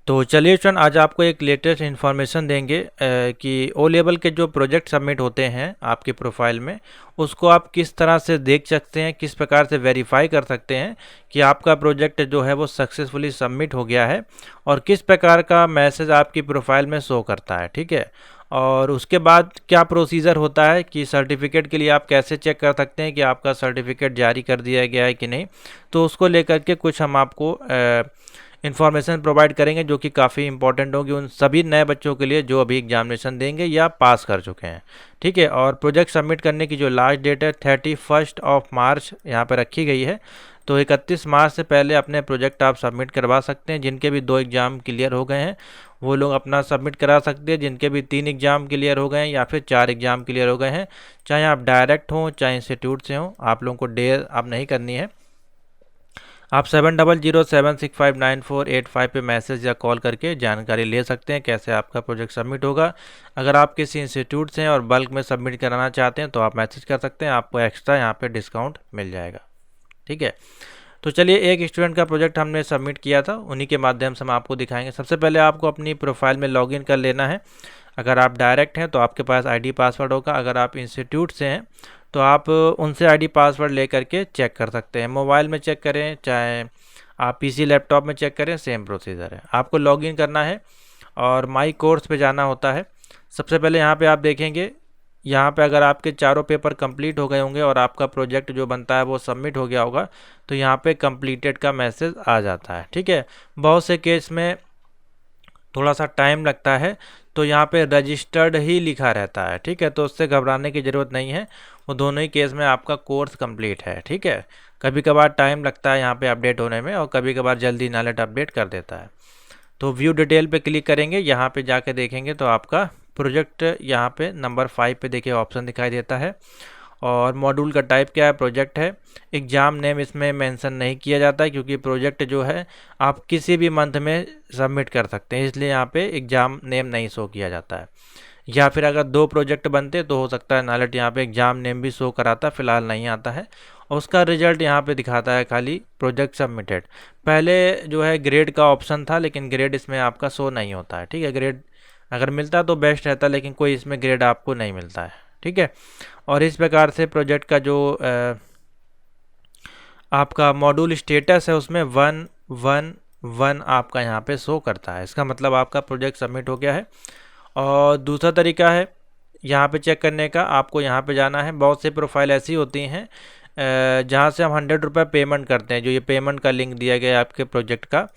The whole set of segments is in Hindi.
तो चलिए स्टूडेंट, आज आपको एक लेटेस्ट इन्फॉर्मेशन देंगे कि ओ लेवल के जो प्रोजेक्ट सबमिट होते हैं आपके प्रोफाइल में, उसको आप किस तरह से देख सकते हैं, किस प्रकार से वेरीफाई कर सकते हैं कि आपका प्रोजेक्ट जो है वो सक्सेसफुली सबमिट हो गया है, और किस प्रकार का मैसेज आपकी प्रोफाइल में शो करता है। ठीक है, और उसके बाद क्या प्रोसीजर होता है कि सर्टिफिकेट के लिए आप कैसे चेक कर सकते हैं कि आपका सर्टिफिकेट जारी कर दिया गया है कि नहीं। तो उसको लेकर के कुछ हम आपको इन्फॉर्मेशन प्रोवाइड करेंगे जो कि काफ़ी इंपॉर्टेंट होगी उन सभी नए बच्चों के लिए जो अभी एग्जामिनेशन देंगे या पास कर चुके हैं। ठीक है, और प्रोजेक्ट सबमिट करने की जो लास्ट डेट है 31 मार्च यहाँ पर रखी गई है। तो 31 मार्च से पहले अपने प्रोजेक्ट आप सबमिट करवा सकते हैं। जिनके भी 2 एग्ज़ाम क्लियर हो गए हैं वो लोग अपना सबमिट करा सकते हैं। जिनके भी 3 एग्ज़ाम क्लियर हो गए हैं या फिर 4 एग्ज़ाम क्लियर हो गए हैं, चाहे आप डायरेक्ट हों चाहे इंस्टीट्यूट से हों, आप लोगों को देर आप नहीं करनी है। आप 7007659485 पे मैसेज या कॉल करके जानकारी ले सकते हैं कैसे आपका प्रोजेक्ट सबमिट होगा। अगर आप किसी इंस्टीट्यूट से हैं और बल्क में सबमिट कराना चाहते हैं तो आप मैसेज कर सकते हैं, आपको एक्स्ट्रा यहाँ पे डिस्काउंट मिल जाएगा। ठीक है, तो चलिए एक स्टूडेंट का प्रोजेक्ट हमने सबमिट किया था, उन्हीं के माध्यम से हम आपको दिखाएंगे। सबसे पहले आपको अपनी प्रोफाइल में लॉगिन कर लेना है। अगर आप डायरेक्ट हैं तो आपके पास आईडी पासवर्ड होगा। अगर आप इंस्टीट्यूट से हैं तो आप उनसे आईडी पासवर्ड ले करके चेक कर सकते हैं। मोबाइल में चेक करें चाहे आप पीसी लैपटॉप में चेक करें, सेम प्रोसीजर है। आपको लॉगिन करना है और माई कोर्स पे जाना होता है। सबसे पहले यहाँ पे आप देखेंगे, यहाँ पे अगर आपके चारों पेपर कंप्लीट हो गए होंगे और आपका प्रोजेक्ट जो बनता है वो सबमिट हो गया होगा तो यहाँ पे कंप्लीटेड का मैसेज आ जाता है। ठीक है, बहुत से केस में थोड़ा सा टाइम लगता है तो यहाँ पे रजिस्टर्ड ही लिखा रहता है। ठीक है, तो उससे घबराने की ज़रूरत नहीं है, वो दोनों ही केस में आपका कोर्स कंप्लीट है। ठीक है, कभी कभार टाइम लगता है यहाँ पे अपडेट होने में और कभी कभार जल्दी नालेट अपडेट कर देता है। तो व्यू डिटेल पे क्लिक करेंगे, यहाँ पे जाके देखेंगे तो आपका प्रोजेक्ट यहाँ पे नंबर 5 पे देखिए ऑप्शन दिखाई देता है। और मॉड्यूल का टाइप क्या है, प्रोजेक्ट है। एग्ज़ाम नेम इसमें मेंशन नहीं किया जाता है क्योंकि प्रोजेक्ट जो है आप किसी भी मंथ में सबमिट कर सकते हैं, इसलिए यहाँ पे एग्ज़ाम नेम नहीं शो किया जाता है। या फिर अगर 2 प्रोजेक्ट बनते तो हो सकता है नालेट यहाँ पे एग्ज़ाम नेम भी शो कराता, फिलहाल नहीं आता है। और उसका रिजल्ट यहाँ पे दिखाता है खाली प्रोजेक्ट सबमिटेड। पहले जो है ग्रेड का ऑप्शन था लेकिन ग्रेड इसमें आपका शो नहीं होता है। ठीक है, ग्रेड अगर मिलता तो बेस्ट रहता, लेकिन कोई इसमें ग्रेड आपको नहीं मिलता है। ठीक है, और इस प्रकार से प्रोजेक्ट का जो आपका मॉड्यूल स्टेटस है उसमें 111 आपका यहाँ पे शो करता है। इसका मतलब आपका प्रोजेक्ट सबमिट हो गया है। और दूसरा तरीका है यहाँ पे चेक करने का, आपको यहाँ पे जाना है। बहुत से प्रोफाइल ऐसी होती हैं जहाँ से हम 100 रुपये पेमेंट करते हैं। जो ये पेमेंट का लिंक दिया गया है आपके प्रोजेक्ट का,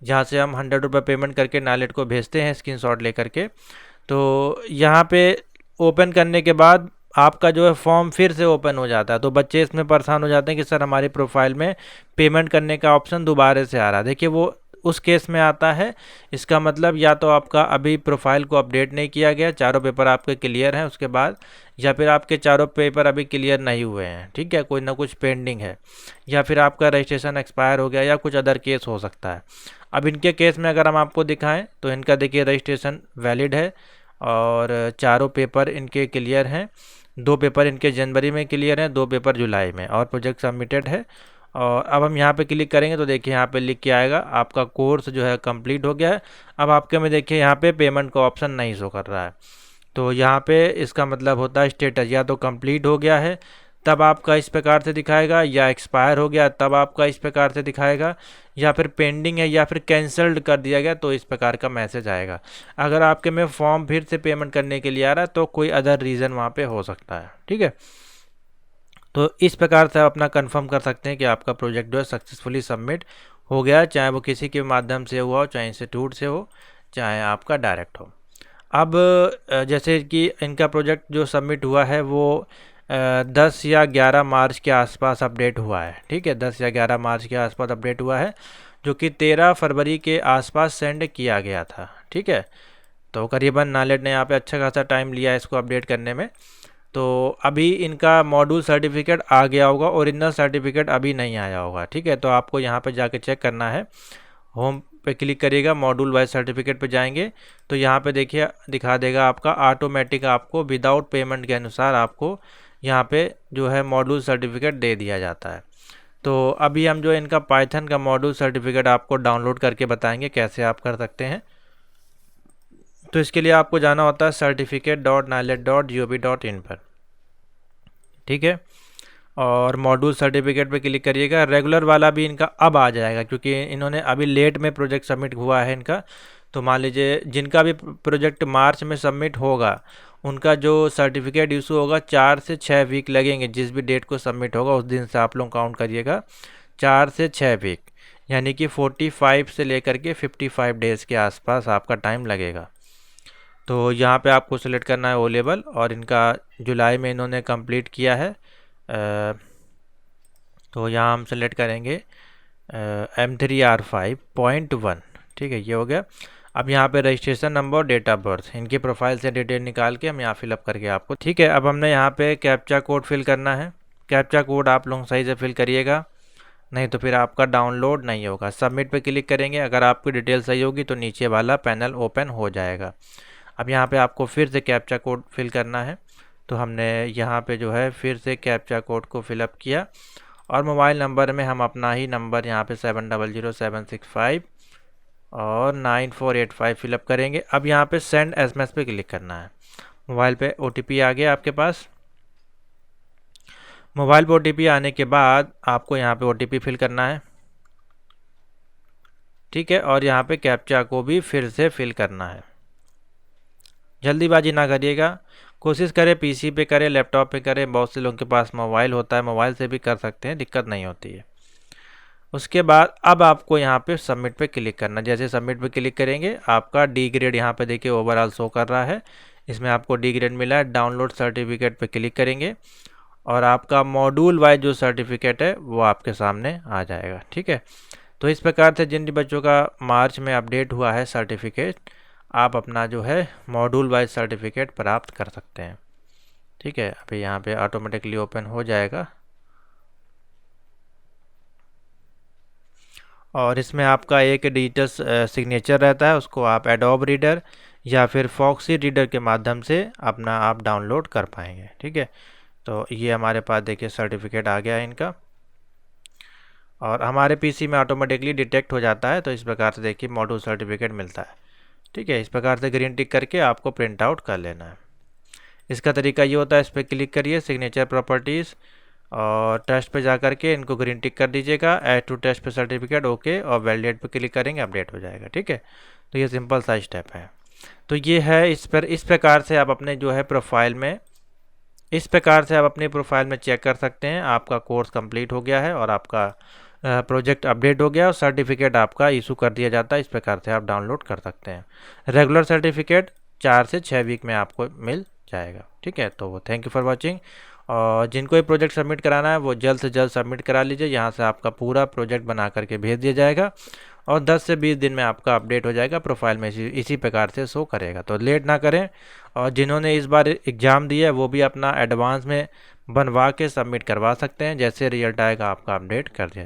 जहाँ से हम 100 रुपये पेमेंट करके नालेट को भेजते हैं स्क्रीनशॉट लेकर के। तो यहाँ पे ओपन करने के बाद आपका जो है फॉर्म फिर से ओपन हो जाता है। तो बच्चे इसमें परेशान हो जाते हैं कि सर हमारी प्रोफाइल में पेमेंट करने का ऑप्शन दोबारा से आ रहा है। देखिए वो उस केस में आता है, इसका मतलब या तो आपका अभी प्रोफाइल को अपडेट नहीं किया गया, चारों पेपर आपके क्लियर हैं उसके बाद, या फिर आपके चारों पेपर अभी क्लियर नहीं हुए हैं। ठीक है, कोई ना कुछ पेंडिंग है, या फिर आपका रजिस्ट्रेशन एक्सपायर हो गया, या कुछ अदर केस हो सकता है। अब इनके केस में अगर हम आपको दिखाएं तो इनका देखिए रजिस्ट्रेशन वैलिड है और चारों पेपर इनके क्लियर हैं। 2 पेपर इनके जनवरी में क्लियर हैं, 2 पेपर जुलाई में, और प्रोजेक्ट सबमिटेड है। और अब हम यहाँ पे क्लिक करेंगे तो देखिए यहाँ पे लिख के आएगा आपका कोर्स जो है कंप्लीट हो गया है। अब आपके में देखिए यहाँ पे पेमेंट का ऑप्शन नहीं शो कर रहा है। तो यहाँ पे इसका मतलब होता है स्टेटस या तो कंप्लीट हो गया है तब आपका इस प्रकार से दिखाएगा, या एक्सपायर हो गया तब आपका इस प्रकार से दिखाएगा, या फिर पेंडिंग है या फिर कैंसल्ड कर दिया गया तो इस प्रकार का मैसेज आएगा। अगर आपके में फॉर्म फिर से पेमेंट करने के लिए आ रहा है तो कोई अदर रीज़न वहाँ पे हो सकता है। ठीक है, तो इस प्रकार से आप अपना कंफर्म कर सकते हैं कि आपका प्रोजेक्ट जो है सक्सेसफुली सबमिट हो गया, चाहे वो किसी के माध्यम से हुआ हो, चाहे इंस्टीट्यूट से हो, चाहे आपका डायरेक्ट हो। अब जैसे कि इनका प्रोजेक्ट जो सबमिट हुआ है वो 10 या 11 मार्च के आसपास अपडेट हुआ है। ठीक है, 10 या 11 मार्च के आसपास अपडेट हुआ है, जो कि 13 फरवरी के आसपास सेंड किया गया था। ठीक है, तो करीबन नालेट ने यहाँ पे अच्छा खासा टाइम लिया है इसको अपडेट करने में। तो अभी इनका मॉड्यूल सर्टिफिकेट आ गया होगा, ओरिजिनल सर्टिफिकेट अभी नहीं आया होगा। ठीक है, तो आपको यहाँ पे जाके चेक करना है। होम पे क्लिक करिएगा, मॉड्यूल वाइज सर्टिफिकेट पे जाएंगे तो यहाँ पे देखिए दिखा देगा आपका ऑटोमेटिक, आपको विदाउट पेमेंट के अनुसार आपको यहाँ पे जो है मॉड्यूल सर्टिफिकेट दे दिया जाता है। तो अभी हम जो इनका पाइथन का मॉड्यूल सर्टिफिकेट आपको डाउनलोड करके बताएंगे कैसे आप कर सकते हैं। तो इसके लिए आपको जाना होता है certificate.nilet.gov.in पर, ठीक है, और मॉड्यूल सर्टिफिकेट पे क्लिक करिएगा। रेगुलर वाला भी इनका अब आ जाएगा क्योंकि इन्होंने अभी लेट में प्रोजेक्ट सबमिट हुआ है इनका। तो मान लीजिए जिनका भी प्रोजेक्ट मार्च में सबमिट होगा उनका जो सर्टिफिकेट इशू होगा 4 से 6 वीक लगेंगे। जिस भी डेट को सबमिट होगा उस दिन से आप लोग काउंट करिएगा, 4 से 6 वीक, यानी कि 45 से लेकर के 55 डेज़ के आसपास आपका टाइम लगेगा। तो यहाँ पे आपको सिलेक्ट करना है ओ लेवल, और इनका जुलाई में इन्होंने कंप्लीट किया है। तो यहाँ हम सेलेक्ट करेंगे M3R5.1, ठीक है, ये हो गया। अब यहाँ पे रजिस्ट्रेशन नंबर और डेट ऑफ बर्थ, इनकी प्रोफाइल से डिटेल निकाल के हम यहाँ फिलअप करके आपको, ठीक है। अब हमने यहाँ पे कैप्चा कोड फिल करना है। कैप्चा कोड आप लोग सही से फिल करिएगा, नहीं तो फिर आपका डाउनलोड नहीं होगा। सबमिट पे क्लिक करेंगे, अगर आपकी डिटेल सही होगी तो नीचे वाला पैनल ओपन हो जाएगा। अब यहाँ पे आपको फिर से कैप्चा कोड फिल करना है। तो हमने यहाँ पे जो है फिर से कैप्चा कोड को फिलअप किया, और मोबाइल नंबर में हम अपना ही नंबर यहाँ पे 700765 और 9485 फिलअप करेंगे। अब यहाँ पे सेंड SMS पे क्लिक करना है। मोबाइल पे OTP आ गया आपके पास। मोबाइल पे OTP आने के बाद आपको यहाँ पे OTP फिल करना है, ठीक है, और यहाँ पे कैप्चा को भी फिर से फिल करना है। जल्दीबाजी ना करिएगा, कोशिश करें PC पे करें, लैपटॉप पे करें। बहुत से लोगों के पास मोबाइल होता है, मोबाइल से भी कर सकते हैं, दिक्कत नहीं होती है। उसके बाद अब आपको यहाँ पे सबमिट पे क्लिक करना। जैसे सबमिट पे क्लिक करेंगे आपका D ग्रेड यहाँ पे देखिए ओवरऑल शो कर रहा है, इसमें आपको D ग्रेड मिला है। डाउनलोड सर्टिफिकेट पे क्लिक करेंगे और आपका मॉड्यूल वाइज जो सर्टिफिकेट है वो आपके सामने आ जाएगा, ठीक है। तो इस प्रकार से जिन बच्चों का मार्च में अपडेट हुआ है सर्टिफिकेट, आप अपना जो है मॉड्यूल वाइज सर्टिफिकेट प्राप्त कर सकते हैं, ठीक है। अभी यहाँ पे ऑटोमेटिकली ओपन हो जाएगा, और इसमें आपका एक डिजिटल सिग्नेचर रहता है, उसको आप एडोब रीडर या फिर फॉक्सी रीडर के माध्यम से अपना आप डाउनलोड कर पाएंगे, ठीक है। तो ये हमारे पास देखिए सर्टिफिकेट आ गया है इनका, और हमारे PC में ऑटोमेटिकली डिटेक्ट हो जाता है। तो इस प्रकार से देखिए मॉड्यूल सर्टिफिकेट मिलता है, ठीक है। इस प्रकार से ग्रीन टिक करके आपको प्रिंट आउट कर लेना है। इसका तरीका ये होता है, इस पर क्लिक करिए सिग्नेचर प्रॉपर्टीज़, और टेस्ट पे जा करके इनको ग्रीन टिक कर दीजिएगा, ऐड टू टेस्ट पे सर्टिफिकेट, ओके, और वैलिडेट पे क्लिक करेंगे, अपडेट हो जाएगा, ठीक है। तो ये सिंपल सा स्टेप है। तो ये है, इस प्रकार से आप अपने जो है प्रोफाइल में, इस प्रकार से आप अपनी प्रोफाइल में चेक कर सकते हैं आपका कोर्स कंप्लीट हो गया है और आपका प्रोजेक्ट अपडेट हो गया और सर्टिफिकेट आपका इशू कर दिया जाता है। इस प्रकार से आप डाउनलोड कर सकते हैं। रेगुलर सर्टिफिकेट 4 से 6 वीक में आपको मिल जाएगा, ठीक है। तो थैंक यू फॉर वॉचिंग, और जिनको ये प्रोजेक्ट सबमिट कराना है वो जल्द से जल्द सबमिट करा लीजिए। यहाँ से आपका पूरा प्रोजेक्ट बना करके भेज दिया जाएगा, और 10 से 20 दिन में आपका अपडेट हो जाएगा, प्रोफाइल में इसी प्रकार से शो करेगा। तो लेट ना करें, और जिन्होंने इस बार एग्ज़ाम दिया है वो भी अपना एडवांस में बनवा के सबमिट करवा सकते हैं। जैसे रिजल्ट आएगा आपका अपडेट कर दिया जाएगा।